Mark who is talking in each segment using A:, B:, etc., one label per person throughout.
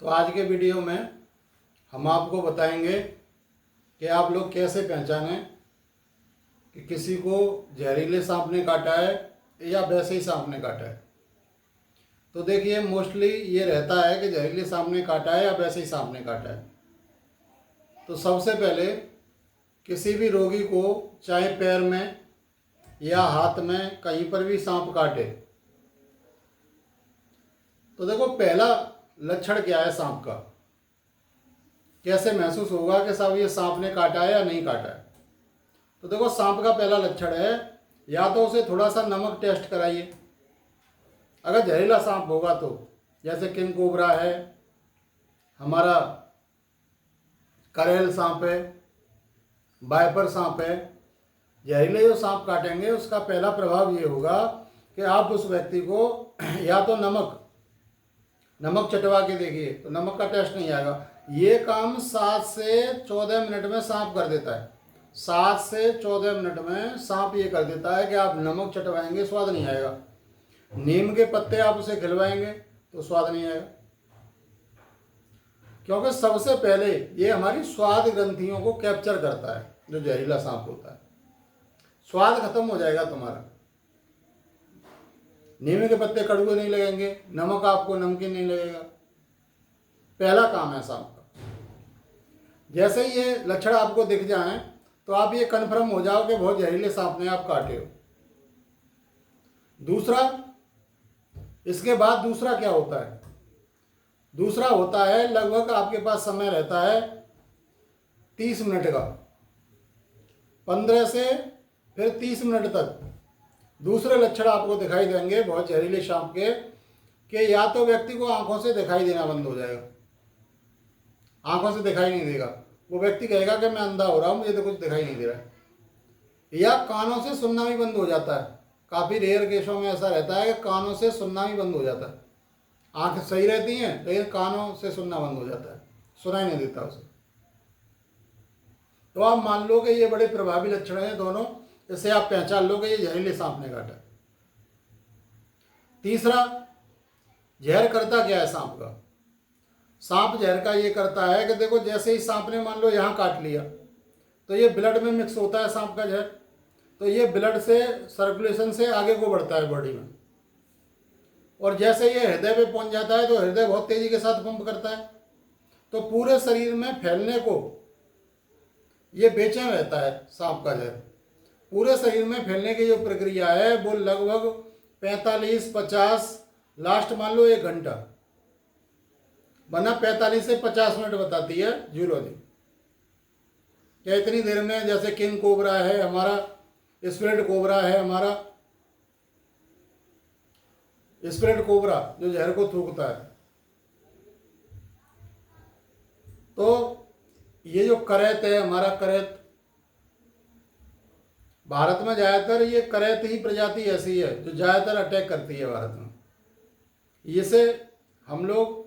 A: तो आज के वीडियो में हम आपको बताएंगे कि आप लोग कैसे पहचानें कि किसी को जहरीले सांप ने काटा है या वैसे ही सांप ने काटा है। तो देखिए मोस्टली ये रहता है कि जहरीले सांप ने काटा है या वैसे ही सांप ने काटा है। तो सबसे पहले किसी भी रोगी को चाहे पैर में या हाथ में कहीं पर भी सांप काटे तो देखो पहला लक्षण क्या है सांप का, कैसे महसूस होगा कि साहब ये सांप ने काटा है या नहीं काटा है। तो देखो सांप का पहला लक्षण है या तो उसे थोड़ा सा नमक टेस्ट कराइए। अगर जहरीला सांप होगा तो जैसे किंग कोबरा है, हमारा करेल सांप है, वाइपर सांप है, जहरीले जो सांप काटेंगे उसका पहला प्रभाव ये होगा कि आप उस व्यक्ति को या तो नमक चटवा के देखिए तो नमक का टेस्ट नहीं आएगा। ये काम 7 से 14 मिनट में सांप कर देता है। 7 से 14 मिनट में सांप ये कर देता है कि आप नमक चटवाएंगे स्वाद नहीं आएगा, नीम के पत्ते आप उसे खिलवाएंगे तो स्वाद नहीं आएगा, क्योंकि सबसे पहले ये हमारी स्वाद ग्रंथियों को कैप्चर करता है। जो जहरीला सांप होता है स्वाद खत्म हो जाएगा तुम्हारा, नीम के पत्ते कड़वे नहीं लगेंगे, नमक आपको नमकीन नहीं लगेगा। पहला काम है सांप का। जैसे ही ये लक्षण आपको दिख जाएं तो आप ये कन्फर्म हो जाओ कि बहुत जहरीले सांप ने आप काटे हो। दूसरा, इसके बाद दूसरा क्या होता है, दूसरा होता है लगभग आपके पास समय रहता है 30 मिनट का, 15 से फिर 30 मिनट तक दूसरे लक्षण आपको दिखाई देंगे बहुत जहरीले सांप के, कि या तो व्यक्ति को आंखों से दिखाई देना बंद हो जाएगा, आंखों से दिखाई नहीं देगा, वो व्यक्ति कहेगा कि मैं अंधा हो रहा हूँ, मुझे तो कुछ दिखाई नहीं दे रहा है, या कानों से सुनना भी बंद हो जाता है। काफ़ी रेयर केसों में ऐसा रहता है कि कानों से सुनना भी बंद हो जाता है। आंख सही रहती हैं लेकिन कानों से सुनना बंद हो जाता है, सुनाई नहीं देता उसे। तो आप मान लो कि ये बड़े प्रभावी लक्षण हैं दोनों, इससे आप पहचान लो कि ये जहरीले सांप ने काटा। तीसरा, जहर करता क्या है सांप का। सांप जहर का ये करता है कि देखो जैसे ही सांप ने मान लो यहाँ काट लिया तो ये ब्लड में मिक्स होता है सांप का जहर, तो ये ब्लड से सर्कुलेशन से आगे को बढ़ता है बॉडी में, और जैसे ये हृदय पे पहुंच जाता है तो हृदय बहुत तेजी के साथ पंप करता है, तो पूरे शरीर में फैलने को ये बेचैन रहता है सांप का जहर। पूरे शरीर में फैलने की जो प्रक्रिया है वो लगभग 45-50 लास्ट मान लो 1 घंटा, वरना 45 से 50 मिनट बताती है जूलॉजी। क्या इतनी देर में जैसे किंग कोबरा है हमारा, स्प्रेड कोबरा है हमारा, स्प्रेड कोबरा जो जहर को थूकता है, तो ये जो करैत है हमारा, करैत भारत में ज़्यादातर ये करैत ही प्रजाति ऐसी है जो ज़्यादातर अटैक करती है भारत में। इसे हम लोग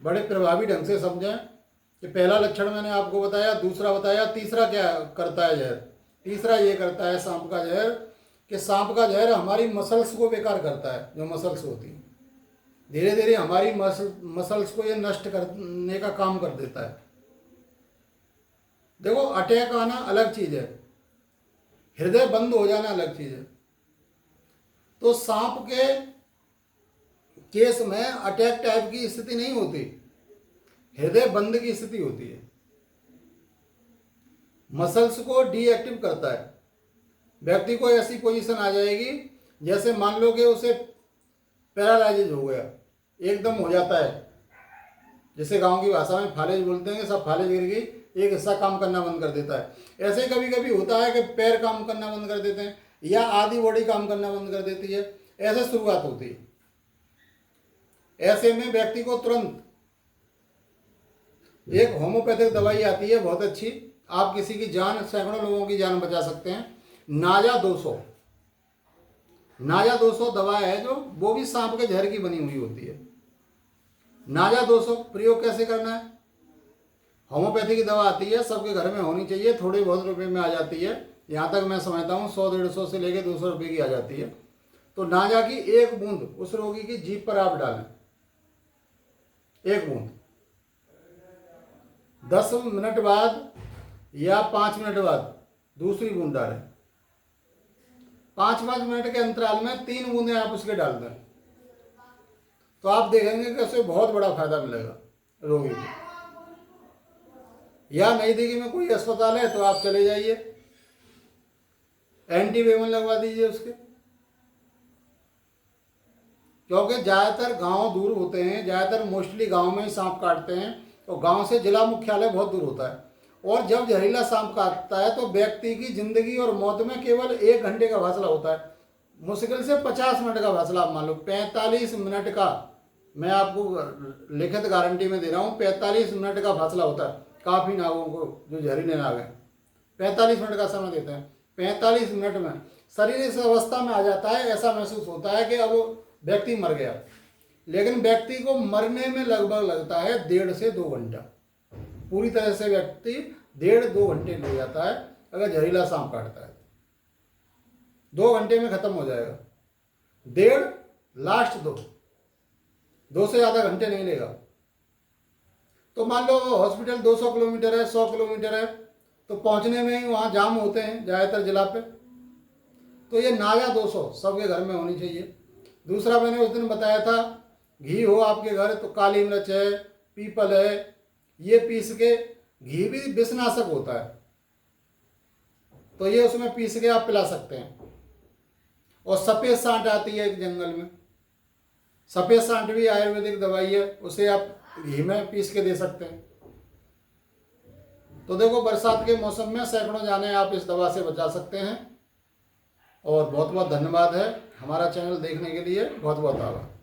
A: बड़े प्रभावी ढंग से समझें कि पहला लक्षण मैंने आपको बताया, दूसरा बताया, तीसरा क्या करता है जहर। तीसरा ये करता है सांप का जहर कि सांप का जहर हमारी मसल्स को बेकार करता है। जो मसल्स होती हैं धीरे धीरे हमारी मसल्स को ये नष्ट करने का काम कर देता है। देखो अटैक आना अलग चीज़ है, हृदय बंद हो जाना अलग चीज़ है। तो सांप के केस में अटैक टाइप की स्थिति नहीं होती, हृदय बंद की स्थिति होती है। मसल्स को डीएक्टिव करता है, व्यक्ति को ऐसी पोजीशन आ जाएगी जैसे मान लो कि उसे पैरालाइज हो गया, एकदम हो जाता है, जैसे गांव की भाषा में फालेज बोलते हैं, सब फालेज गिर गई, एक हिस्सा काम करना बंद कर देता है। ऐसे कभी कभी होता है कि पैर काम करना बंद कर देते हैं या आधी बॉडी काम करना बंद कर देती है, ऐसे शुरुआत होती है। ऐसे में व्यक्ति को तुरंत एक होम्योपैथिक दवाई आती है बहुत अच्छी, आप किसी की जान, सैकड़ों लोगों की जान बचा सकते हैं। नाजा 200, नाजा 200 दवा है जो वो भी सांप के जहर की बनी हुई होती है। नाजा 200 प्रयोग कैसे करना है, होम्योपैथी की दवा आती है, सबके घर में होनी चाहिए, थोड़े बहुत रुपए में आ जाती है, यहाँ तक मैं समझता हूँ 100-150 से लेके 200 रुपये की आ जाती है। तो नाजा की 1 बूंद उस रोगी की जीभ पर आप डालें, 1 बूंद, 10 मिनट बाद या 5 मिनट बाद दूसरी बूंद डालें। 5-5 मिनट के अंतराल में 3 बूंदें आप उसके डाल दें, तो आप देखेंगे कि उससे बहुत बड़ा फायदा मिलेगा रोगी को। या नज़दीकी में कोई अस्पताल है तो आप चले जाइए, एंटीवेमन लगवा दीजिए उसके, क्योंकि ज़्यादातर गांव दूर होते हैं, ज़्यादातर मोस्टली गांव में ही सांप काटते हैं, तो गांव से जिला मुख्यालय बहुत दूर होता है। और जब जहरीला सांप काटता है तो व्यक्ति की जिंदगी और मौत में केवल 1 घंटे का फासला होता है, मुश्किल से 50 मिनट का फासला। आप मान लो 45 मिनट का, मैं आपको लिखित गारंटी में दे रहा हूँ, 45 मिनट का फासला होता है। काफ़ी नागों को जो जहरीले नाग हैं 45 मिनट का समय देते हैं। 45 मिनट में शरीर इस अवस्था में आ जाता है, ऐसा महसूस होता है कि अब व्यक्ति मर गया। लेकिन व्यक्ति को मरने में लगभग लगता है 1.5 से 2 घंटा। पूरी तरह से व्यक्ति 1.5-2 घंटे ले जाता है अगर जहरीला सांप काटता है। 2 घंटे में खत्म हो जाएगा, 1.5 लास्ट 2 से ज़्यादा घंटे नहीं लेगा। तो मान लो हॉस्पिटल 200 किलोमीटर है, 100 किलोमीटर है, तो पहुंचने में ही वहाँ जाम होते हैं ज़्यादातर जिला पे। तो ये नागा 200 सबके घर में होनी चाहिए। दूसरा, मैंने उस दिन बताया था, घी हो आपके घर तो काली मिर्च है, पीपल है, ये पीस के, घी भी विषनाशक होता है, तो ये उसमें पीस के आप पिला सकते हैं। और सफ़ेद सांठ आती है एक जंगल में, सफ़ेद सांठ भी आयुर्वेदिक दवाई है, उसे आप घी में पीस के दे सकते हैं। तो देखो, बरसात के मौसम में सैकड़ों जाने आप इस दवा से बचा सकते हैं। और बहुत बहुत धन्यवाद है हमारा चैनल देखने के लिए, बहुत बहुत आभार।